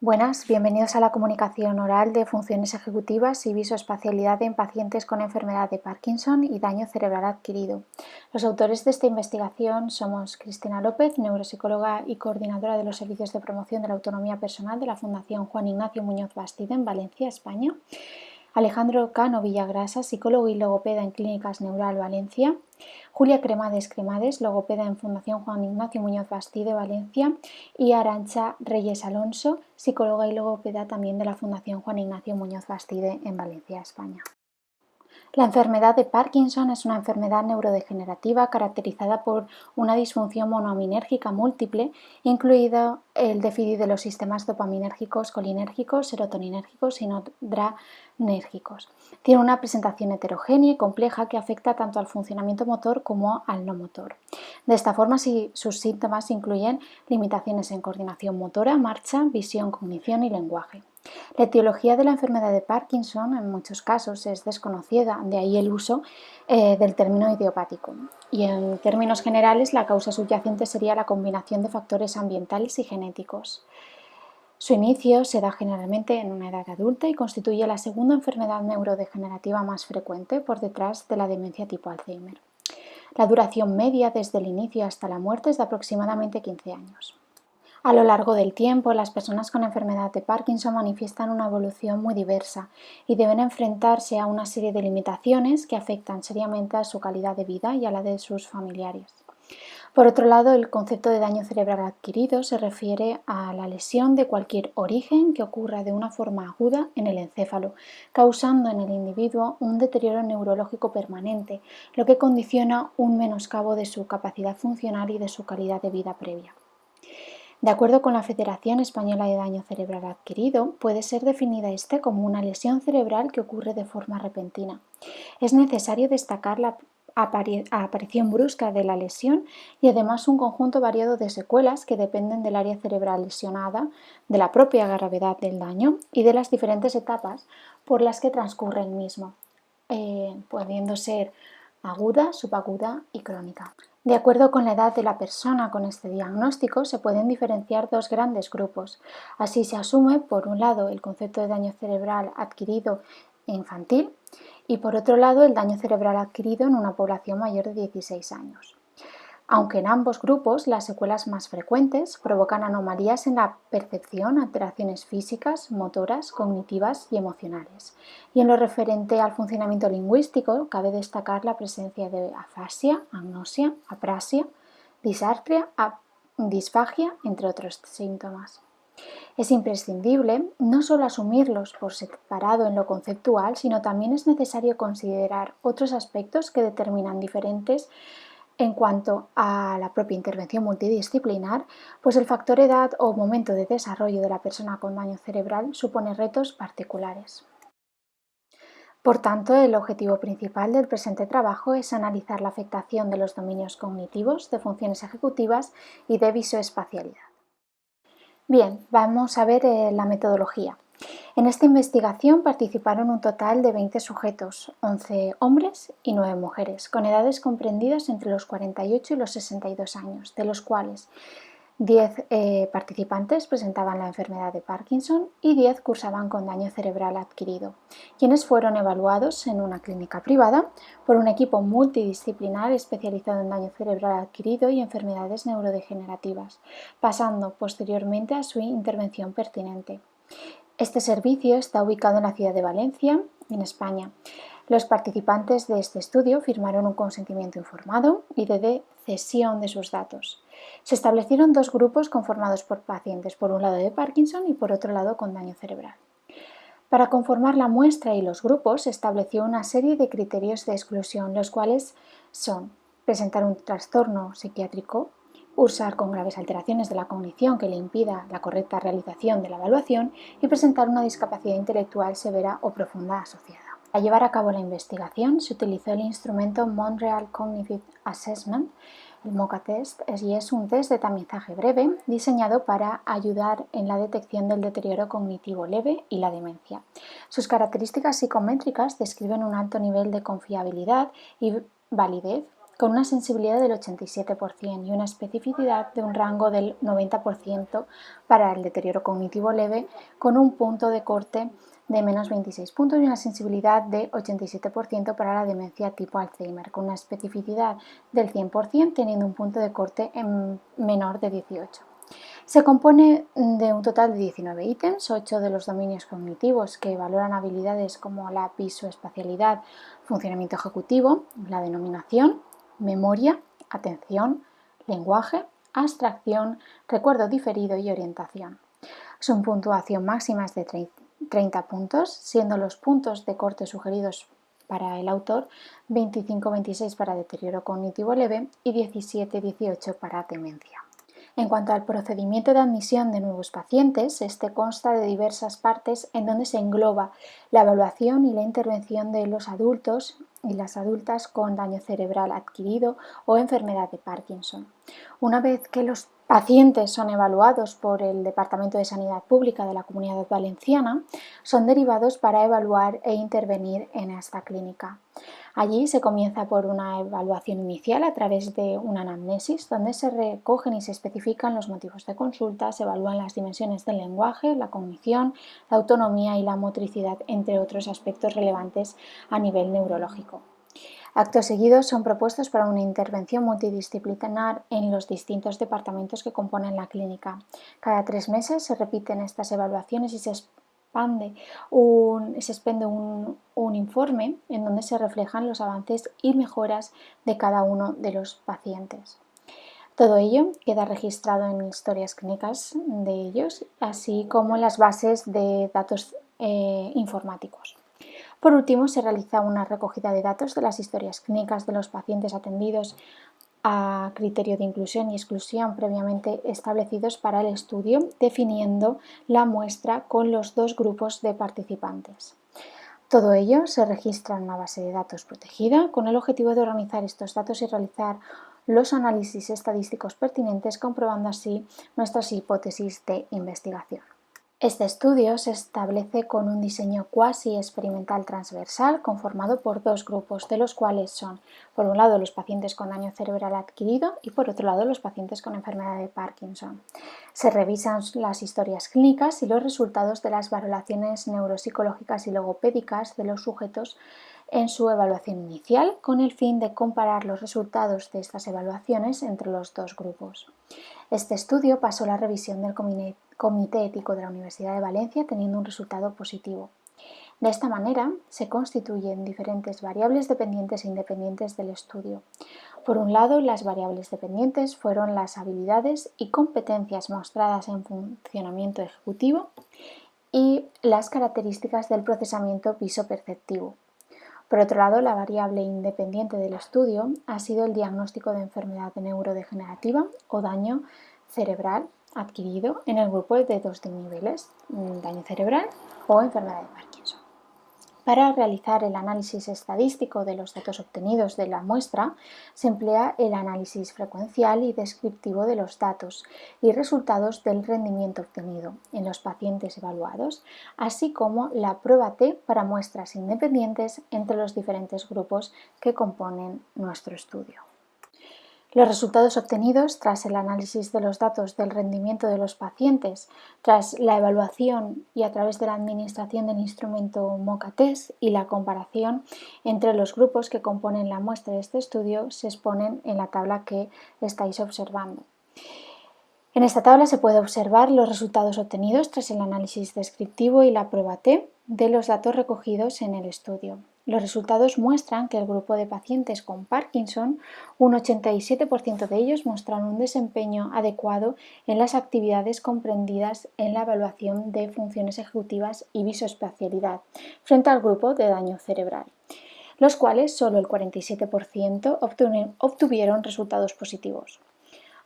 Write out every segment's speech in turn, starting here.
Buenas, bienvenidos a la comunicación oral de funciones ejecutivas y visoespacialidad en pacientes con enfermedad de Parkinson y daño cerebral adquirido. Los autores de esta investigación somos Cristina López, neuropsicóloga y coordinadora de los servicios de promoción de la autonomía personal de la Fundación Juan Ignacio Muñoz Bastide en Valencia, España; Alejandro Cano Villagrasa, psicólogo y logopeda en Clínicas Neural Valencia; Julia Cremades, logopeda en Fundación Juan Ignacio Muñoz Bastide, Valencia; y Arantxa Reyes Alonso, psicóloga y logopeda también de la Fundación Juan Ignacio Muñoz Bastide en Valencia, España. La enfermedad de Parkinson es una enfermedad neurodegenerativa caracterizada por una disfunción monoaminérgica múltiple, incluido el déficit de los sistemas dopaminérgicos, colinérgicos, serotoninérgicos y noradrenérgicos. Tiene una presentación heterogénea y compleja que afecta tanto al funcionamiento motor como al no motor. De esta forma, sus síntomas incluyen limitaciones en coordinación motora, marcha, visión, cognición y lenguaje. La etiología de la enfermedad de Parkinson en muchos casos es desconocida, de ahí el uso del término idiopático. Y en términos generales, la causa subyacente sería la combinación de factores ambientales y genéticos. Su inicio se da generalmente en una edad adulta y constituye la segunda enfermedad neurodegenerativa más frecuente por detrás de la demencia tipo Alzheimer. La duración media desde el inicio hasta la muerte es de aproximadamente 15 años. A lo largo del tiempo, las personas con enfermedad de Parkinson manifiestan una evolución muy diversa y deben enfrentarse a una serie de limitaciones que afectan seriamente a su calidad de vida y a la de sus familiares. Por otro lado, el concepto de daño cerebral adquirido se refiere a la lesión de cualquier origen que ocurra de una forma aguda en el encéfalo, causando en el individuo un deterioro neurológico permanente, lo que condiciona un menoscabo de su capacidad funcional y de su calidad de vida previa. De acuerdo con la Federación Española de Daño Cerebral Adquirido, puede ser definida como una lesión cerebral que ocurre de forma repentina. Es necesario destacar la aparición brusca de la lesión y además un conjunto variado de secuelas que dependen del área cerebral lesionada, de la propia gravedad del daño y de las diferentes etapas por las que transcurre el mismo, pudiendo ser aguda, subaguda y crónica. De acuerdo con la edad de la persona con este diagnóstico, se pueden diferenciar dos grandes grupos. Así se asume, por un lado, el concepto de daño cerebral adquirido infantil y, por otro lado, el daño cerebral adquirido en una población mayor de 16 años. Aunque en ambos grupos las secuelas más frecuentes provocan anomalías en la percepción, alteraciones físicas, motoras, cognitivas y emocionales. Y en lo referente al funcionamiento lingüístico, cabe destacar la presencia de afasia, agnosia, aprasia, disartria, disfagia, entre otros síntomas. Es imprescindible no solo asumirlos por separado en lo conceptual, sino también es necesario considerar otros aspectos que determinan diferentes en cuanto a la propia intervención multidisciplinar, pues el factor edad o momento de desarrollo de la persona con daño cerebral supone retos particulares. Por tanto, el objetivo principal del presente trabajo es analizar la afectación de los dominios cognitivos, de funciones ejecutivas y de visoespacialidad. Bien, vamos a ver la metodología. En esta investigación participaron un total de 20 sujetos, 11 hombres y 9 mujeres, con edades comprendidas entre los 48 y los 62 años, de los cuales 10 participantes presentaban la enfermedad de Parkinson y 10 cursaban con daño cerebral adquirido, quienes fueron evaluados en una clínica privada por un equipo multidisciplinar especializado en daño cerebral adquirido y enfermedades neurodegenerativas, pasando posteriormente a su intervención pertinente. Este servicio está ubicado en la ciudad de Valencia, en España. Los participantes de este estudio firmaron un consentimiento informado y de cesión de sus datos. Se establecieron dos grupos conformados por pacientes, por un lado de Parkinson y por otro lado con daño cerebral. Para conformar la muestra y los grupos se estableció una serie de criterios de exclusión, los cuales son presentar un trastorno psiquiátrico, cursar con graves alteraciones de la cognición que le impida la correcta realización de la evaluación y presentar una discapacidad intelectual severa o profunda asociada. Para llevar a cabo la investigación se utilizó el instrumento Montreal Cognitive Assessment, el MoCA Test, y es un test de tamizaje breve diseñado para ayudar en la detección del deterioro cognitivo leve y la demencia. Sus características psicométricas describen un alto nivel de confiabilidad y validez, con una sensibilidad del 87% y una especificidad de un rango del 90% para el deterioro cognitivo leve, con un punto de corte de menos 26 puntos y una sensibilidad de 87% para la demencia tipo Alzheimer, con una especificidad del 100%, teniendo un punto de corte en menor de 18. Se compone de un total de 19 ítems, 8 de los dominios cognitivos que valoran habilidades como la visoespacialidad, funcionamiento ejecutivo, la denominación, memoria, atención, lenguaje, abstracción, recuerdo diferido y orientación. Su puntuación máxima es de 30 puntos, siendo los puntos de corte sugeridos para el autor 25-26 para deterioro cognitivo leve y 17-18 para demencia. En cuanto al procedimiento de admisión de nuevos pacientes, este consta de diversas partes en donde se engloba la evaluación y la intervención de los adultos y las adultas con daño cerebral adquirido o enfermedad de Parkinson. Una vez que los pacientes son evaluados por el Departamento de Sanidad Pública de la Comunidad Valenciana, son derivados para evaluar e intervenir en esta clínica. Allí se comienza por una evaluación inicial a través de una anamnesis, donde se recogen y se especifican los motivos de consulta, se evalúan las dimensiones del lenguaje, la cognición, la autonomía y la motricidad, entre otros aspectos relevantes a nivel neurológico. Actos seguidos son propuestos para una intervención multidisciplinar en los distintos departamentos que componen la clínica. Cada 3 meses se repiten estas evaluaciones y se expende un informe en donde se reflejan los avances y mejoras de cada uno de los pacientes. Todo ello queda registrado en historias clínicas de ellos, así como en las bases de datos informáticos. Por último, se realiza una recogida de datos de las historias clínicas de los pacientes atendidos a criterio de inclusión y exclusión previamente establecidos para el estudio, definiendo la muestra con los 2 grupos de participantes. Todo ello se registra en una base de datos protegida con el objetivo de organizar estos datos y realizar los análisis estadísticos pertinentes, comprobando así nuestras hipótesis de investigación. Este estudio se establece con un diseño cuasi experimental transversal conformado por 2 grupos, de los cuales son, por un lado, los pacientes con daño cerebral adquirido y, por otro lado, los pacientes con enfermedad de Parkinson. Se revisan las historias clínicas y los resultados de las valoraciones neuropsicológicas y logopédicas de los sujetos en su evaluación inicial, con el fin de comparar los resultados de estas evaluaciones entre los 2 grupos. Este estudio pasó la revisión del Comité Ético de la Universidad de Valencia, teniendo un resultado positivo. De esta manera, se constituyen diferentes variables dependientes e independientes del estudio. Por un lado, las variables dependientes fueron las habilidades y competencias mostradas en funcionamiento ejecutivo y las características del procesamiento visoperceptivo. Por otro lado, la variable independiente del estudio ha sido el diagnóstico de enfermedad neurodegenerativa o daño cerebral adquirido en el grupo de 2 niveles, daño cerebral o enfermedad de Parkinson. Para realizar el análisis estadístico de los datos obtenidos de la muestra, se emplea el análisis frecuencial y descriptivo de los datos y resultados del rendimiento obtenido en los pacientes evaluados, así como la prueba T para muestras independientes entre los diferentes grupos que componen nuestro estudio. Los resultados obtenidos tras el análisis de los datos del rendimiento de los pacientes, tras la evaluación y a través de la administración del instrumento MoCA-Test y la comparación entre los grupos que componen la muestra de este estudio, se exponen en la tabla que estáis observando. En esta tabla se puede observar los resultados obtenidos tras el análisis descriptivo y la prueba T de los datos recogidos en el estudio. Los resultados muestran que el grupo de pacientes con Parkinson, un 87% de ellos muestran un desempeño adecuado en las actividades comprendidas en la evaluación de funciones ejecutivas y visoespacialidad, frente al grupo de daño cerebral, los cuales solo el 47% obtuvieron resultados positivos.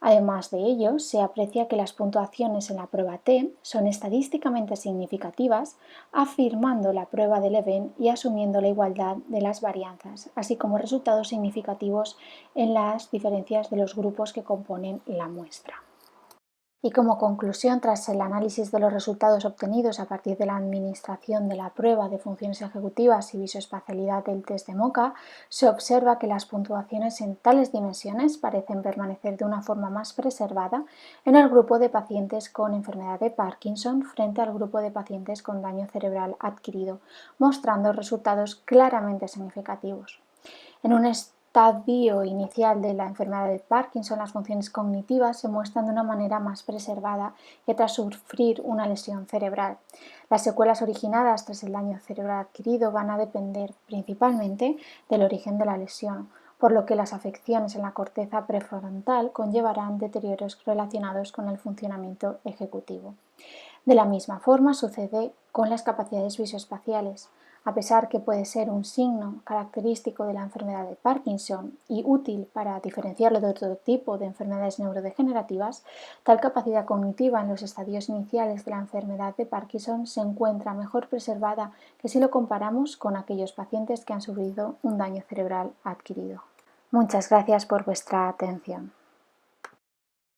Además de ello, se aprecia que las puntuaciones en la prueba T son estadísticamente significativas, afirmando la prueba de Leven y asumiendo la igualdad de las varianzas, así como resultados significativos en las diferencias de los grupos que componen la muestra. Y como conclusión, tras el análisis de los resultados obtenidos a partir de la administración de la prueba de funciones ejecutivas y visoespacialidad del test de MoCA, se observa que las puntuaciones en tales dimensiones parecen permanecer de una forma más preservada en el grupo de pacientes con enfermedad de Parkinson frente al grupo de pacientes con daño cerebral adquirido, mostrando resultados claramente significativos. En un estadio inicial de la enfermedad de Parkinson, las funciones cognitivas se muestran de una manera más preservada que tras sufrir una lesión cerebral. Las secuelas originadas tras el daño cerebral adquirido van a depender principalmente del origen de la lesión, por lo que las afecciones en la corteza prefrontal conllevarán deterioros relacionados con el funcionamiento ejecutivo. De la misma forma sucede con las capacidades visoespaciales. A pesar que puede ser un signo característico de la enfermedad de Parkinson y útil para diferenciarlo de otro tipo de enfermedades neurodegenerativas, tal capacidad cognitiva en los estadios iniciales de la enfermedad de Parkinson se encuentra mejor preservada que si lo comparamos con aquellos pacientes que han sufrido un daño cerebral adquirido. Muchas gracias por vuestra atención.